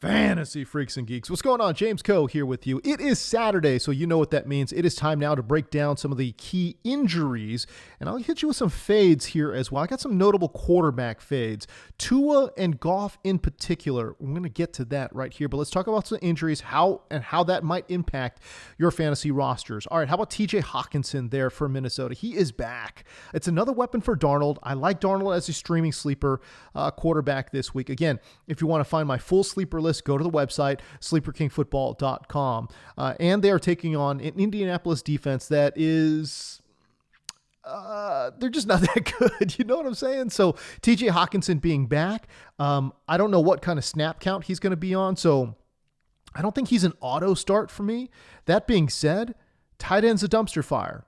Fantasy freaks and geeks. What's going on? James Coe here with you. It is Saturday, so you know what that means. It is time now to break down some of the key injuries, and I'll hit you with some fades here as well. I got some notable quarterback fades. Tua and Goff in particular. I'm going to get to that right here, but let's talk about some injuries, how that might impact your fantasy rosters. All right, how about TJ Hawkinson there for Minnesota? He is back. It's another weapon for Darnold. I like Darnold as a streaming sleeper quarterback this week. Again, if you want to find my full sleeper list, go to the website, sleeperkingfootball.com. And they are taking on an Indianapolis defense that is, they're just not that good. You know what I'm saying? So TJ Hawkinson being back, I don't know what kind of snap count he's going to be on. So I don't think he's an auto start for me. That being said, tight end's a dumpster fire.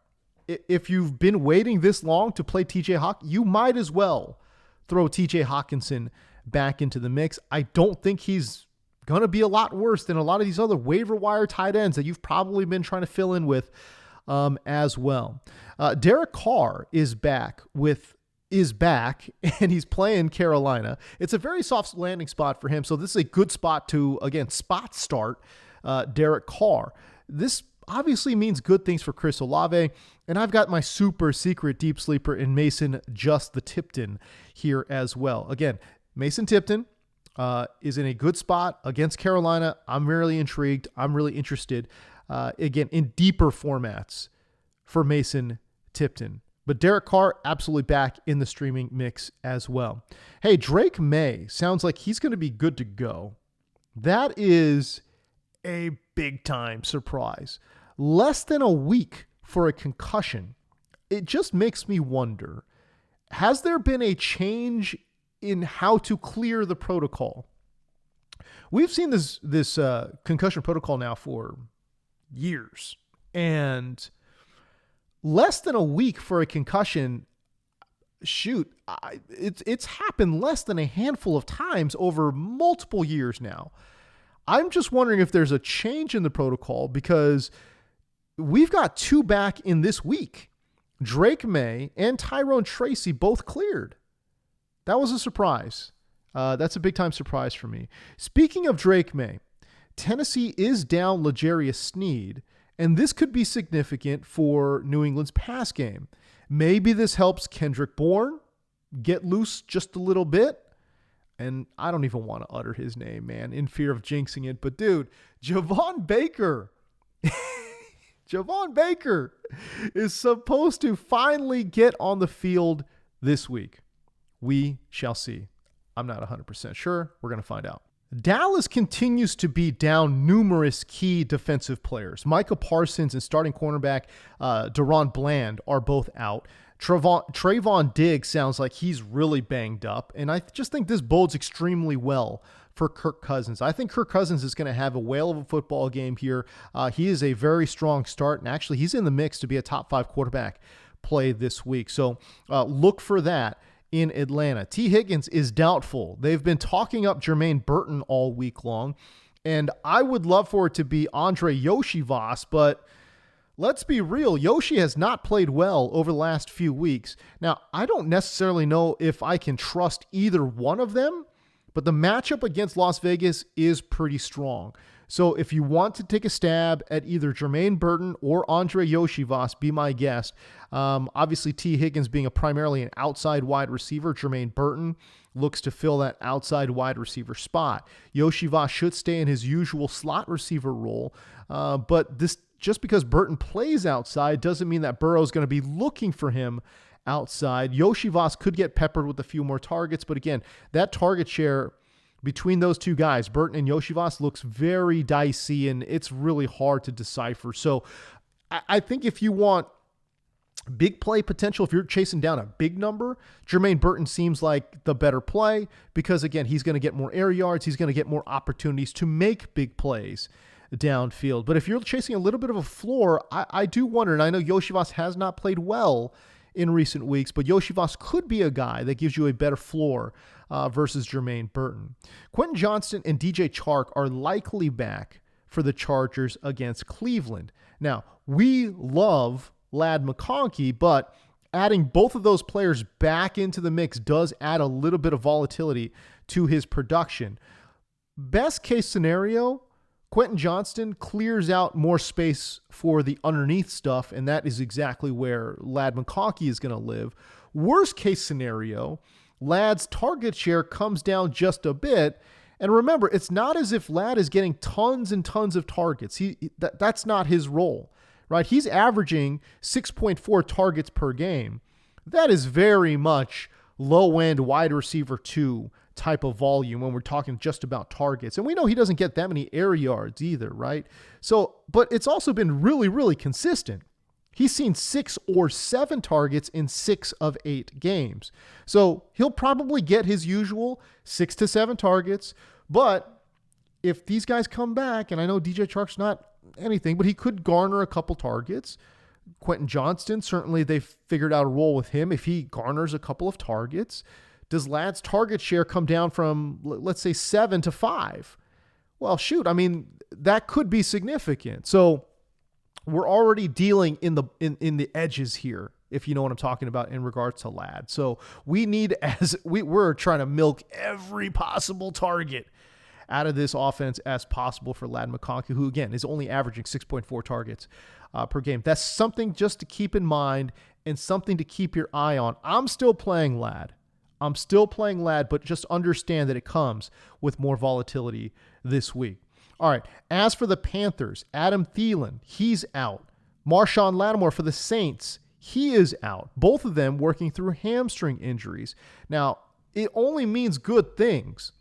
If you've been waiting this long to play TJ Hawk, you might as well throw TJ Hawkinson back into the mix. I don't think he's going to be a lot worse than a lot of these other waiver wire tight ends that you've probably been trying to fill in with as well. Derek Carr is back, and he's playing Carolina. It's a very soft landing spot for him, so this is a good spot to, again, spot start Derek Carr. This obviously means good things for Chris Olave, and I've got my super secret deep sleeper in Mason Just the Tipton here as well. Again, Mason Tipton is in a good spot against Carolina. I'm really intrigued. I'm really interested, again, in deeper formats for Mason Tipton. But Derek Carr, absolutely back in the streaming mix as well. Hey, Drake May sounds like he's going to be good to go. That is a big-time surprise. Less than a week for a concussion. It just makes me wonder, has there been a change in how to clear the protocol? We've seen this concussion protocol now for years, and less than a week for a concussion, it's happened less than a handful of times over multiple years now. I'm just wondering if there's a change in the protocol, because we've got two back in this week. Drake May and Tyrone Tracy both cleared. That was a surprise. That's a big-time surprise for me. Speaking of Drake May, Tennessee is down L'Jarius Sneed, and this could be significant for New England's pass game. Maybe this helps Kendrick Bourne get loose just a little bit. And I don't even want to utter his name, man, in fear of jinxing it. But, dude, Javon Baker. Javon Baker is supposed to finally get on the field this week. We shall see. I'm not 100% sure. We're going to find out. Dallas continues to be down numerous key defensive players. Micah Parsons and starting cornerback Deron Bland are both out. Trayvon Diggs sounds like he's really banged up, and I just think this bodes extremely well for Kirk Cousins. I think Kirk Cousins is going to have a whale of a football game here. He is a very strong start, and actually he's in the mix to be a top 5 quarterback play this week. So look for that in Atlanta. T. Higgins is doubtful. They've been talking up Jermaine Burton all week long, and I would love for it to be Andre Yoshivas, but let's be real. Yoshi has not played well over the last few weeks. Now, I don't necessarily know if I can trust either one of them, but the matchup against Las Vegas is pretty strong. So if you want to take a stab at either Jermaine Burton or Andre Yoshivas, be my guest. Obviously, T. Higgins being primarily an outside wide receiver, Jermaine Burton looks to fill that outside wide receiver spot. Yoshivas should stay in his usual slot receiver role, but this just because Burton plays outside doesn't mean that Burrow's going to be looking for him outside. Yoshivas could get peppered with a few more targets, but again, that target share between those two guys, Burton and Yoshivas, looks very dicey, and it's really hard to decipher. So I think if you want big play potential, if you're chasing down a big number, Jermaine Burton seems like the better play because, again, he's going to get more air yards. He's going to get more opportunities to make big plays downfield. But if you're chasing a little bit of a floor, I do wonder, and I know Yoshivas has not played well in recent weeks, but Yoshivas could be a guy that gives you a better floor versus Jermaine Burton. Quentin Johnston and DJ Chark are likely back for the Chargers against Cleveland. Now, we love Ladd McConkey, but adding both of those players back into the mix does add a little bit of volatility to his production. Best case scenario, Quentin Johnston clears out more space for the underneath stuff, and that is exactly where Ladd McConkey is going to live. Worst case scenario, Ladd's target share comes down just a bit. And remember, it's not as if Ladd is getting tons and tons of targets. That's not his role, right? He's averaging 6.4 targets per game. That is very much low-end wide receiver 2 type of volume when we're talking just about targets. And we know he doesn't get that many air yards either, right? So, but it's also been really, really consistent. He's seen 6 or 7 targets in 6 of 8 games. So he'll probably get his usual 6 to 7 targets. But if these guys come back, and I know DJ Chark's not anything, but he could garner a couple targets. Quentin Johnston, certainly they've figured out a role with him. If he garners a couple of targets, does Ladd's target share come down from, let's say, 7 to 5? Well, shoot, I mean, that could be significant. So we're already dealing in the edges here, if you know what I'm talking about in regards to Ladd. So we need, we're trying to milk every possible target out of this offense as possible for Ladd McConkey, who again is only averaging 6.4 targets per game. That's something just to keep in mind and something to keep your eye on. I'm still playing Ladd, but just understand that it comes with more volatility this week. All right. As for the Panthers, Adam Thielen, he's out. Marshawn Lattimore for the Saints, he is out. Both of them working through hamstring injuries. Now, it only means good things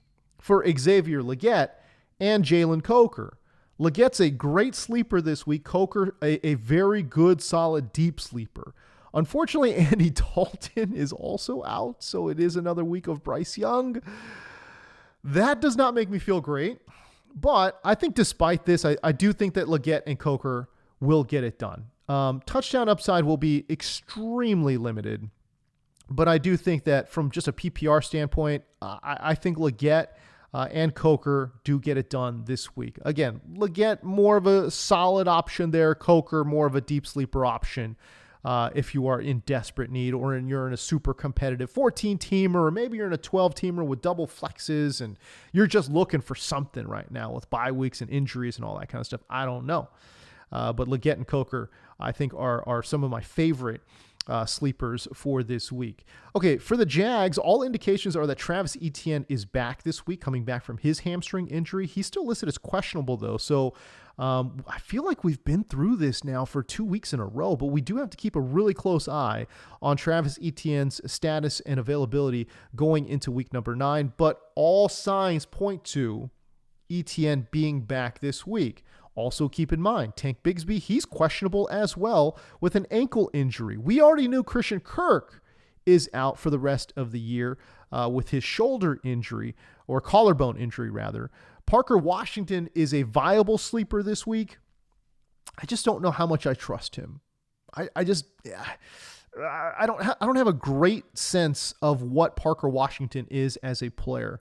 for Xavier Legette and Jalen Coker. Legette's a great sleeper this week. Coker, a very good, solid, deep sleeper. Unfortunately, Andy Dalton is also out, so it is another week of Bryce Young. That does not make me feel great. But I think despite this, I do think that Legette and Coker will get it done. Touchdown upside will be extremely limited. But I do think that from just a PPR standpoint, I think Legette and Coker do get it done this week. Again, Legette more of a solid option there. Coker more of a deep sleeper option. If you are in desperate need or you're in a super competitive 14-teamer, or maybe you're in a 12-teamer with double flexes and you're just looking for something right now with bye weeks and injuries and all that kind of stuff. I don't know. But Legette and Coker, I think, are some of my favorite sleepers for this week. Okay, for the Jags, all indications are that Travis Etienne is back this week, coming back from his hamstring injury. He's still listed as questionable, though, so I feel like we've been through this now for 2 weeks in a row, but we do have to keep a really close eye on Travis Etienne's status and availability going into week number 9, but all signs point to Etienne being back this week. Also keep in mind, Tank Bigsby, he's questionable as well with an ankle injury. We already knew Christian Kirk is out for the rest of the year with his shoulder injury, or collarbone injury rather. Parker Washington is a viable sleeper this week. I just don't know how much I trust him. I don't have a great sense of what Parker Washington is as a player.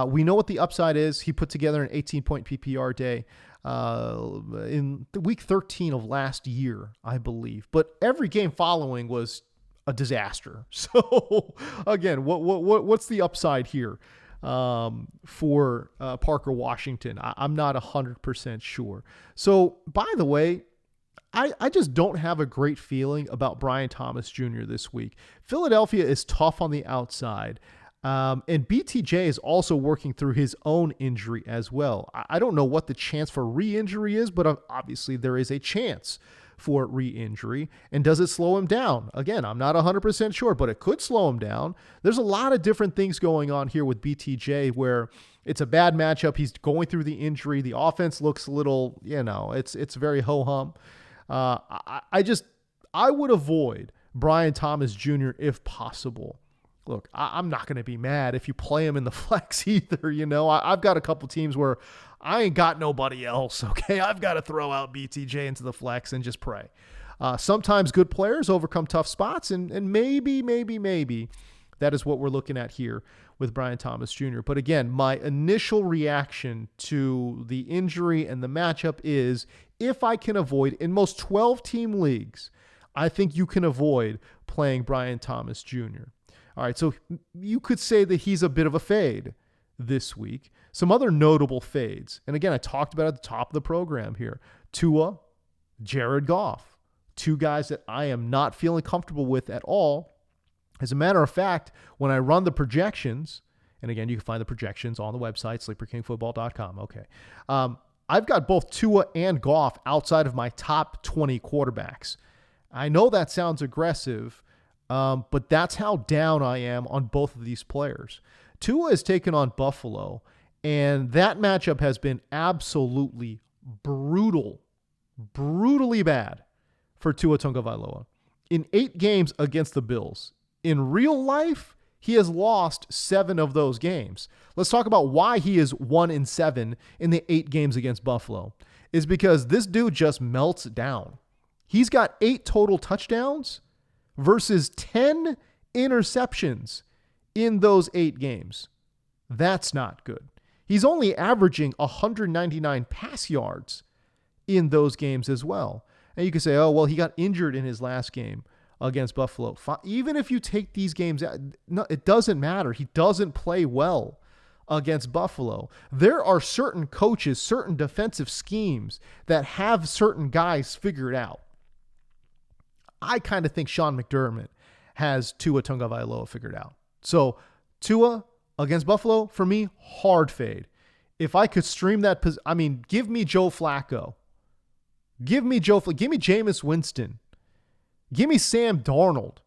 We know what the upside is. He put together an 18-point PPR day in week 13 of last year, I believe. But every game following was a disaster. So again, what's the upside here for Parker Washington? I'm not 100% sure. So by the way, I just don't have a great feeling about Brian Thomas Jr. this week. Philadelphia is tough on the outside. And BTJ is also working through his own injury as well. I don't know what the chance for re-injury is, but obviously there is a chance for re-injury. And does it slow him down? Again, I'm not 100% sure, but it could slow him down. There's a lot of different things going on here with BTJ where it's a bad matchup. He's going through the injury. The offense looks a little, it's very ho-hum. I would avoid Brian Thomas Jr. if possible. Look, I'm not going to be mad if you play him in the flex either. I've got a couple teams where I ain't got nobody else. Okay. I've got to throw out BTJ into the flex and just pray. Sometimes good players overcome tough spots, and maybe that is what we're looking at here with Brian Thomas Jr. But again, my initial reaction to the injury and the matchup is, if I can avoid, in most 12-team leagues, I think you can avoid playing Brian Thomas Jr. All right, so you could say that he's a bit of a fade this week. Some other notable fades. And again, I talked about at the top of the program here. Tua, Jared Goff, two guys that I am not feeling comfortable with at all. As a matter of fact, when I run the projections, and again, you can find the projections on the website, sleeperkingfootball.com. Okay. I've got both Tua and Goff outside of my top 20 quarterbacks. I know that sounds aggressive, but that's how down I am on both of these players. Tua has taken on Buffalo, and that matchup has been absolutely brutally bad for Tua Tagovailoa. In 8 games against the Bills, in real life, he has lost 7 of those games. Let's talk about why he is 1-7 in the 8 games against Buffalo. Is because this dude just melts down. He's got 8 total touchdowns versus 10 interceptions in those 8 games. That's not good. He's only averaging 199 pass yards in those games as well. And you can say, oh, well, he got injured in his last game against Buffalo. Even if you take these games out, no, it doesn't matter. He doesn't play well against Buffalo. There are certain coaches, certain defensive schemes that have certain guys figured out. I kind of think Sean McDermott has Tua Tagovailoa figured out. So Tua against Buffalo, for me, hard fade. If I could stream that, give me Joe Flacco. Give me Jameis Winston. Give me Sam Darnold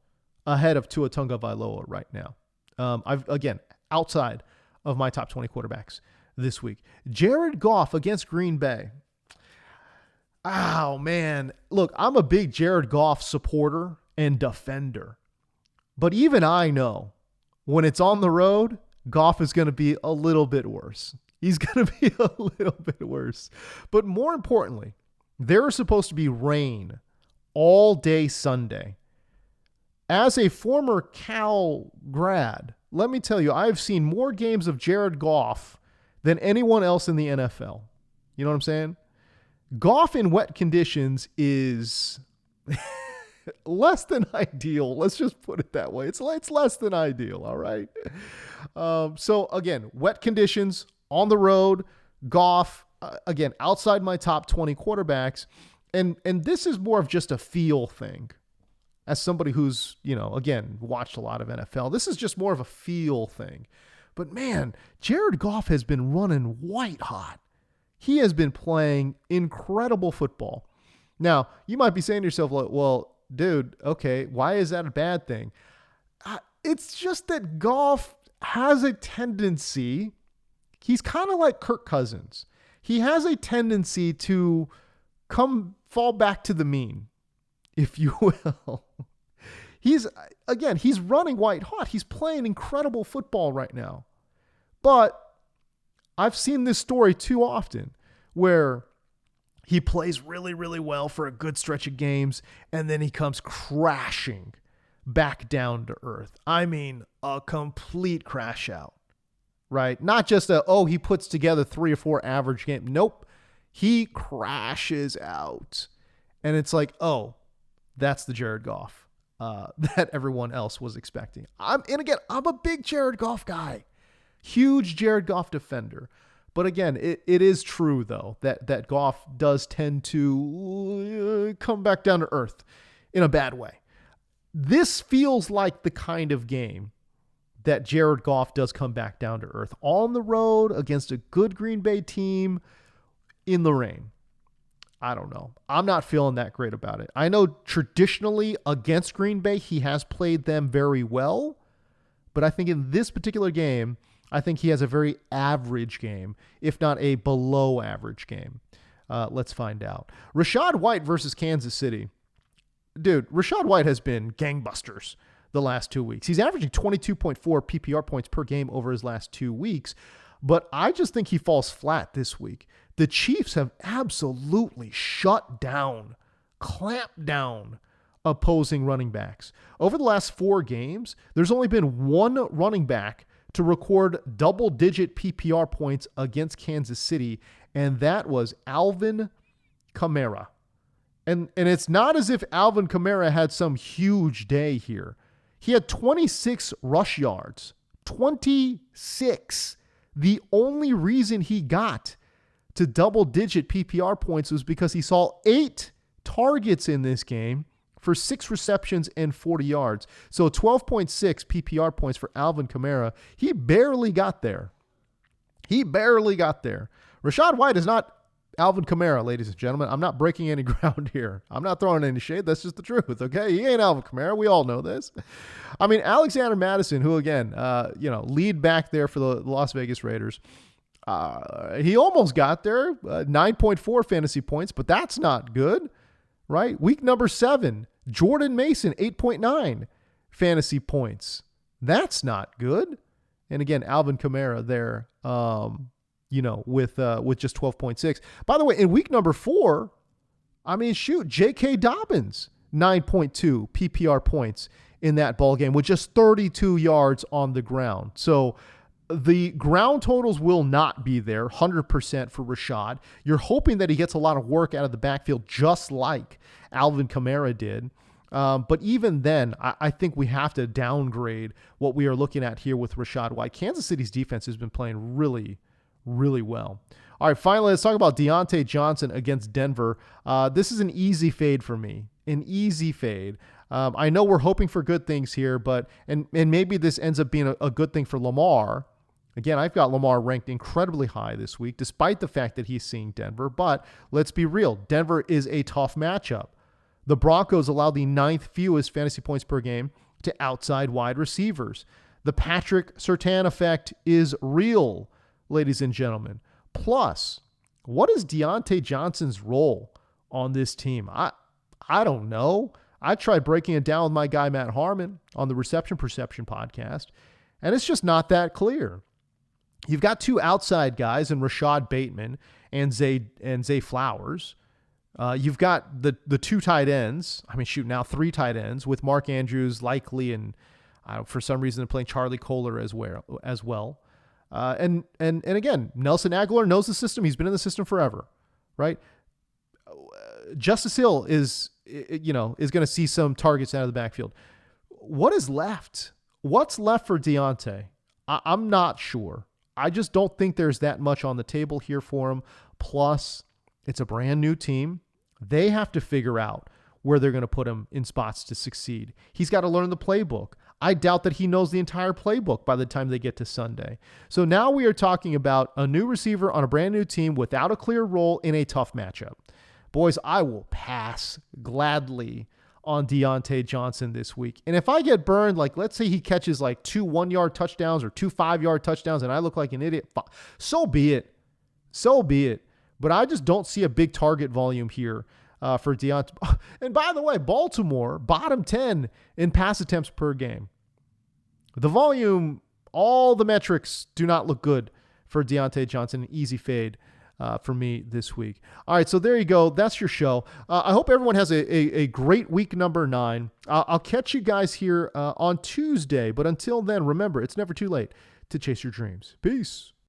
ahead of Tua Tagovailoa right now. Outside of my top 20 quarterbacks this week. Jared Goff against Green Bay. Oh, man. Look, I'm a big Jared Goff supporter and defender. But even I know when it's on the road, Goff is going to be a little bit worse. He's going to be a little bit worse. But more importantly, there is supposed to be rain all day Sunday. As a former Cal grad, let me tell you, I've seen more games of Jared Goff than anyone else in the NFL. You know what I'm saying? Goff in wet conditions is less than ideal. Let's just put it that way. It's less than ideal, all right? So again, wet conditions on the road, Goff, again, outside my top 20 quarterbacks. And this is more of just a feel thing. As somebody who's, again, watched a lot of NFL, this is just more of a feel thing. But man, Jared Goff has been running white hot. He has been playing incredible football. Now, you might be saying to yourself, well, dude, okay, why is that a bad thing? It's just that Goff has a tendency, he's kind of like Kirk Cousins. He has a tendency to fall back to the mean, if you will. He's running white hot. He's playing incredible football right now. But I've seen this story too often where he plays really, really well for a good stretch of games, and then he comes crashing back down to earth. I mean, a complete crash out, right? Not just he puts together 3 or 4 average games. Nope. He crashes out. And it's like, oh, that's the Jared Goff that everyone else was expecting. I'm a big Jared Goff guy. Huge Jared Goff defender. But again, it is true, though, that Goff does tend to come back down to earth in a bad way. This feels like the kind of game that Jared Goff does come back down to earth on the road against a good Green Bay team in the rain. I don't know. I'm not feeling that great about it. I know traditionally against Green Bay, he has played them very well, but I think in this particular game, I think he has a very average game, if not a below average game. Let's find out. Rachaad White versus Kansas City. Dude, Rachaad White has been gangbusters the last 2 weeks. He's averaging 22.4 PPR points per game over his last 2 weeks, but I just think he falls flat this week. The Chiefs have absolutely shut down, clamped down opposing running backs. Over the last 4 games, there's only been one running back to record double-digit PPR points against Kansas City, and that was Alvin Kamara. And it's not as if Alvin Kamara had some huge day here. He had 26 rush yards. 26. The only reason he got to double-digit PPR points was because he saw 8 targets in this game for 6 receptions and 40 yards. So 12.6 PPR points for Alvin Kamara. He barely got there. Rachaad White is not Alvin Kamara, ladies and gentlemen. I'm not breaking any ground here. I'm not throwing any shade. That's just the truth, okay? He ain't Alvin Kamara. We all know this. I mean, Alexander Mattison, who, again, lead back there for the Las Vegas Raiders, he almost got there, 9.4 fantasy points, but that's not good, right? Week number 7, Jordan Mason, 8.9 fantasy points. That's not good. And again, Alvin Kamara there, with just 12.6. By the way, in week number 4, J.K. Dobbins, 9.2 PPR points in that ball game with just 32 yards on the ground. So the ground totals will not be there 100% for Rachaad. You're hoping that he gets a lot of work out of the backfield, just like Alvin Kamara did. But even then, I think we have to downgrade what we are looking at here with Rachaad White. Kansas City's defense has been playing really, really well. All right, finally, let's talk about Deontay Johnson against Denver. This is an easy fade for me. An easy fade. I know we're hoping for good things here, but and maybe this ends up being a good thing for Lamar. Again, I've got Lamar ranked incredibly high this week, despite the fact that he's seeing Denver. But let's be real. Denver is a tough matchup. The Broncos allow the 9th fewest fantasy points per game to outside wide receivers. The Patrick Surtain effect is real, ladies and gentlemen. Plus, what is Deontay Johnson's role on this team? I don't know. I tried breaking it down with my guy Matt Harmon on the Reception Perception podcast, and it's just not that clear. You've got 2 outside guys in Rashad Bateman and Zay Flowers. You've got the 2 tight ends. Now 3 tight ends with Mark Andrews likely, and for some reason they're playing Charlie Kohler as well. And again, Nelson Aguilar knows the system. He's been in the system forever, right? Justice Hill is going to see some targets out of the backfield. What is left? What's left for Deontay? I'm not sure. I just don't think there's that much on the table here for him. Plus, it's a brand new team. They have to figure out where they're going to put him in spots to succeed. He's got to learn the playbook. I doubt that he knows the entire playbook by the time they get to Sunday. So now we are talking about a new receiver on a brand new team without a clear role in a tough matchup. Boys, I will pass gladly on Deontay Johnson this week. And if I get burned, like let's say he catches like 2 1-yard touchdowns or 2 5-yard touchdowns and I look like an idiot, so be it. But I just don't see a big target volume here for Deontay. And by the way, Baltimore, bottom 10 in pass attempts per game. The volume, all the metrics do not look good for Deontay Johnson. An easy fade for me this week. All right, so there you go. That's your show. I hope everyone has a great week number 9. I'll catch you guys here on Tuesday. But until then, remember, it's never too late to chase your dreams. Peace.